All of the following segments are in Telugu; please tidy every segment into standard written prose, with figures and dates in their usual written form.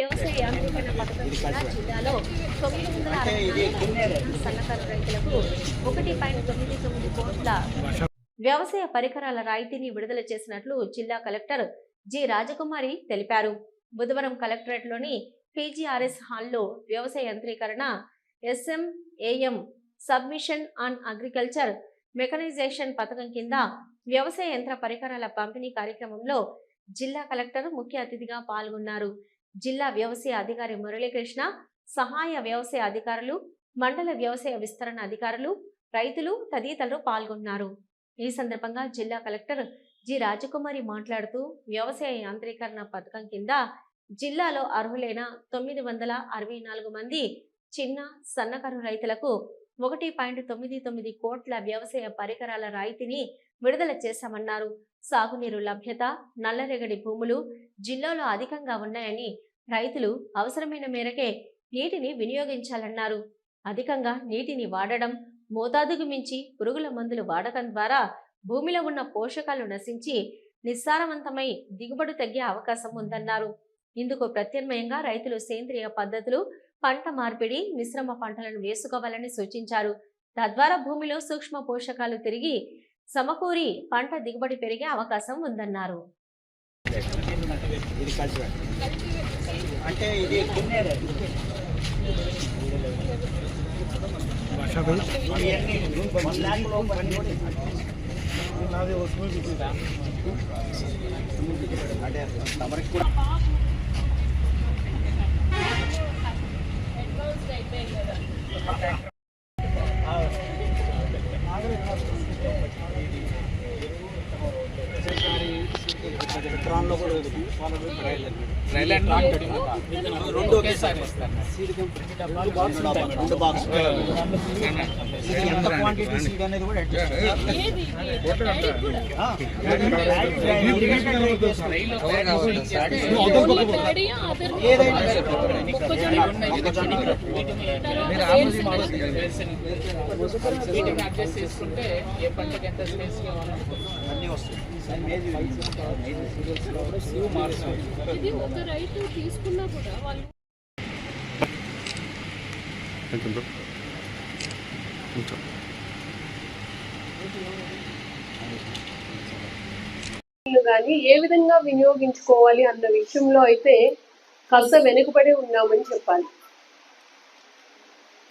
వ్యవసాయ యాంత్రీకరణ పథకం కింద జిల్లాలో 964 సన్నకారు రైతులకు 1.99 కోట్ల వ్యవసాయ పరికరాల రాయితీని విడుదల చేసినట్లు జిల్లా కలెక్టర్ జి రాజకుమారి తెలిపారు. బుధవారం కలెక్టరేట్లోని పీజీఆర్ఎస్ హాల్లో వ్యవసాయ యంత్రీకరణ SMAM submission on agriculture mechanisation పథకం కింద వ్యవసాయ యంత్ర పరికరాల పంపిణీ కార్యక్రమంలో జిల్లా కలెక్టర్ ముఖ్య అతిథిగా పాల్గొన్నారు. జిల్లా వ్యవసాయ అధికారి మురళీకృష్ణ, సహాయ వ్యవసాయ అధికారులు, మండల వ్యవసాయ విస్తరణ అధికారులు, రైతులు తదితరులు పాల్గొన్నారు. ఈ సందర్భంగా జిల్లా కలెక్టర్ జి రాజకుమారి మాట్లాడుతూ వ్యవసాయ యాంత్రీకరణ పథకం కింద జిల్లాలో అర్హులైన 964 మంది చిన్న సన్నకారు రైతులకు 1.99 కోట్ల వ్యవసాయ పరికరాల రాయితీని విడుదల చేశామన్నారు. సాగునీరు లభ్యత, నల్లరేగడి భూములు జిల్లాలో అధికంగా ఉన్నాయని రైతులు అవసరమైన మేరకే నీటిని వినియోగించాలన్నారు. అధికంగా నీటిని వాడడం, మోతాదుకు మించి పురుగుల మందులు వాడకం ద్వారా భూమిలో ఉన్న పోషకాలు నశించి నిస్సారవంతమై దిగుబడి తగ్గే అవకాశం ఉందన్నారు. ఇందుకు ప్రత్యామ్నాయంగా రైతులు సేంద్రియ పద్ధతులు, పంట మార్పిడి, మిశ్రమ పంటలను వేసుకోవాలని సూచించారు. తద్వారా భూమిలో సూక్ష్మ పోషకాలు తిరిగి సమకూరి పంట దిగుబడి పెరిగే అవకాశం ఉందన్నారు. రెండు ఒకేసారి రెండు బాక్స్ ఎంత క్వాంటిటీ సీడ్ అనేది కూడా అడ్జస్ట్ చేసుకుంటే ఏ పంటకి ఎంత స్పేస్ అన్నీ వస్తాయి. ఇది ఒక రైతు తీసుకున్నా కూడా వాళ్ళు కానీ ఏ విధంగా వినియోగించుకోవాలి అన్న విషయంలో అయితే కాస్త వెనుకబడి ఉన్నామని చెప్పాలి.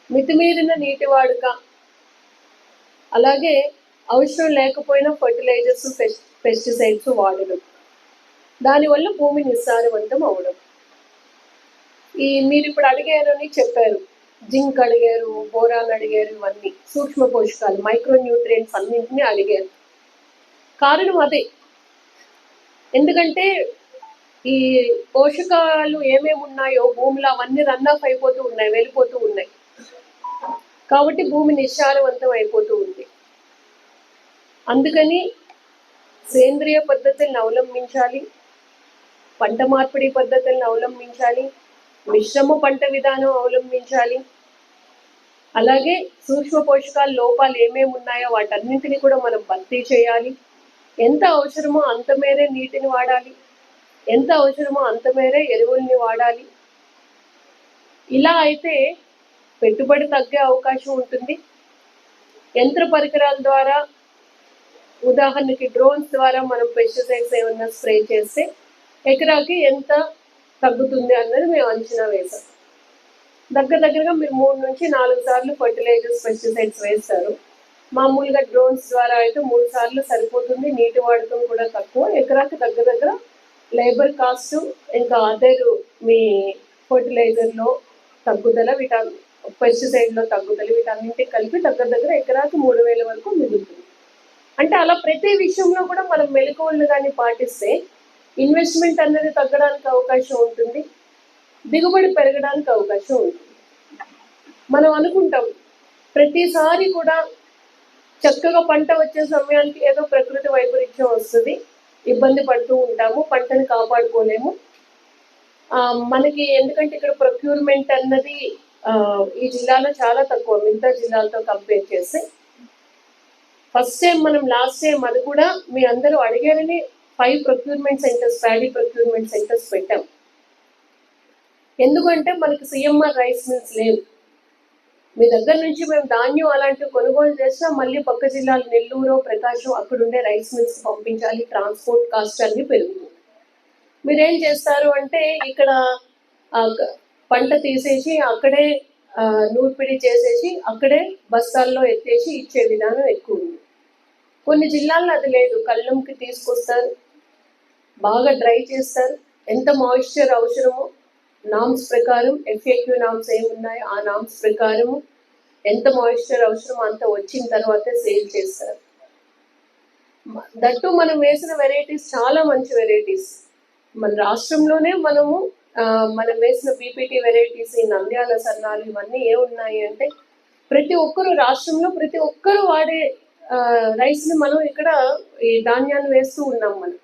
మితిమీరిన నీటి వాడుక, అలాగే అవసరం లేకపోయినా ఫర్టిలైజర్స్, పెస్టిసైడ్స్ వాడడం, దానివల్ల భూమి నిస్సారవంతం అవడం. మీరు ఇప్పుడు అడిగారు అని చెప్పారు, జింక్ అడిగారు, బోరాన్ అడిగారు, ఇవన్నీ సూక్ష్మ పోషకాలు, మైక్రో న్యూట్రియంట్స్ అన్నింటినీ అడిగారు. కారణం అదే. ఎందుకంటే ఈ పోషకాలు ఏమేమి ఉన్నాయో భూమిలో అవన్నీ రన్ ఆఫ్ అయిపోతూ ఉన్నాయి, వెళ్ళిపోతూ ఉన్నాయి. కాబట్టి భూమి నిస్సారవంతం అయిపోతూ ఉంది. అందుకని సేంద్రియ పద్ధతులను అవలంబించాలి, పంట మార్పిడి పద్ధతులను అవలంబించాలి, మిశ్రమ పంట విధానం అవలంబించాలి. అలాగే సూక్ష్మ పోషకాల లోపాలు ఏమేమి ఉన్నాయో వాటన్నింటినీ కూడా మనం భర్తీ చేయాలి. ఎంత అవసరమో అంత మేరే నీటిని వాడాలి, ఎంత అవసరమో అంత మేరే ఎరువుల్ని వాడాలి. ఇలా అయితే పెట్టుబడి తగ్గే అవకాశం ఉంటుంది. యంత్ర పరికరాల ద్వారా, ఉదాహరణకి డ్రోన్స్ ద్వారా మనం పెస్టిసైడ్స్ ఏమన్నా స్ప్రే చేస్తే ఎకరాకి ఎంత తగ్గుతుంది అన్నది మేము అంచనా వేసాం. దగ్గరగా మీరు 3 నుంచి 4 సార్లు ఫర్టిలైజర్స్, పెస్టిసైడ్స్ వేస్తారు. మామూలుగా డ్రోన్స్ ద్వారా అయితే 3 సార్లు సరిపోతుంది. నీటి వాడకం కూడా తక్కువ. ఎకరాకి దగ్గర లేబర్ కాస్ట్, ఇంకా అదర్ మీ ఫర్టిలైజర్లో తగ్గుదల, పెస్టిసైడ్లో తగ్గుదల, వీటన్నింటికి కలిపి దగ్గర ఎకరాకి 3000 వరకు మిగులుతుంది. అంటే అలా ప్రతి విషయంలో కూడా మనం మెలకువలు కానీ పాటిస్తే ఇన్వెస్ట్మెంట్ అనేది తగ్గడానికి అవకాశం ఉంటుంది, దిగుబడి పెరగడానికి అవకాశం ఉంటుంది. మనం అనుకుంటాం ప్రతిసారి కూడా చక్కగా పంట వచ్చే సమయానికి ఏదో ప్రకృతి వైపరీత్యం వస్తుంది, ఇబ్బంది పడుతూ ఉంటాము, పంటను కాపాడుకోలేము. మనకి ఎందుకంటే ఇక్కడ ప్రొక్యూర్మెంట్ అన్నది ఈ జిల్లాలో చాలా తక్కువ, మిగతా జిల్లాలతో కంపేర్ చేస్తే. ఫస్ట్ టైం మనం లాస్ట్ టైం అది కూడా మీ అందరూ అడిగారని 5 procurement centres, paddy procurement centres పెట్టాం. ఎందుకంటే మనకి సిఎంఆర్ రైస్ మిల్స్ లేవు. మీ దగ్గర నుంచి మేము ధాన్యం అలాంటివి కొనుగోలు చేసినా మళ్ళీ పక్క జిల్లాలు నెల్లూరు, ప్రకాశం అక్కడ ఉండే రైస్ మిల్స్ పంపించాలి, ట్రాన్స్పోర్ట్ కాస్ట్ అన్ని పెరుగుతుంది. మీరేం చేస్తారు అంటే ఇక్కడ పంట తీసేసి అక్కడే నూర్పిడి చేసేసి అక్కడే బస్తాల్లో ఎత్తేసి ఇచ్చే విధానం ఎక్కువ ఉంది. కొన్ని జిల్లాల్లో అది లేదు, కళ్ళంకి తీసుకొస్తారు, బాగా డ్రై చేస్తారు, ఎంత మాయిశ్చర్ అవసరమో నామ్స్ ప్రకారం, ఎఫ్ఏక్యూ నామ్స్ ఏమున్నాయో ఆ నామ్స్ ప్రకారము ఎంత మాయిశ్చర్ అవసరమో అంత వచ్చిన తర్వాతే సేల్ చేస్తారు. దట్టు మనం వేసిన వెరైటీస్ చాలా మంచి వెరైటీస్. మన రాష్ట్రంలోనే మనం వేసిన పీపీటీ వెరైటీస్, ఈ నంద్యాల సన్నాలు ఇవన్నీ ఏమున్నాయి అంటే ప్రతి ఒక్కరు రాష్ట్రంలో ప్రతి ఒక్కరు వాడే రైస్ని మనం ఇక్కడ ఈ ధాన్యాన్ని వేస్తూ ఉన్నాం మనం.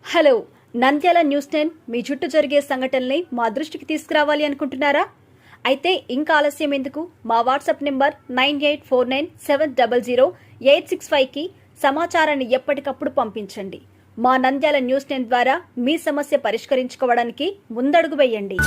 హలో, నంద్యాల న్యూస్ 10 మీ చుట్టూ జరిగే సంఘటనల్ని మా దృష్టికి తీసుకురావాలి అనుకుంటున్నారా? అయితే ఇంకా ఆలస్యం ఎందుకు? మా వాట్సాప్ నెంబర్ 9849700865కి సమాచారాన్ని ఎప్పటికప్పుడు పంపించండి. మా నంద్యాల న్యూస్ 10 ద్వారా మీ సమస్య పరిష్కరించుకోవడానికి ముందడుగు వేయండి.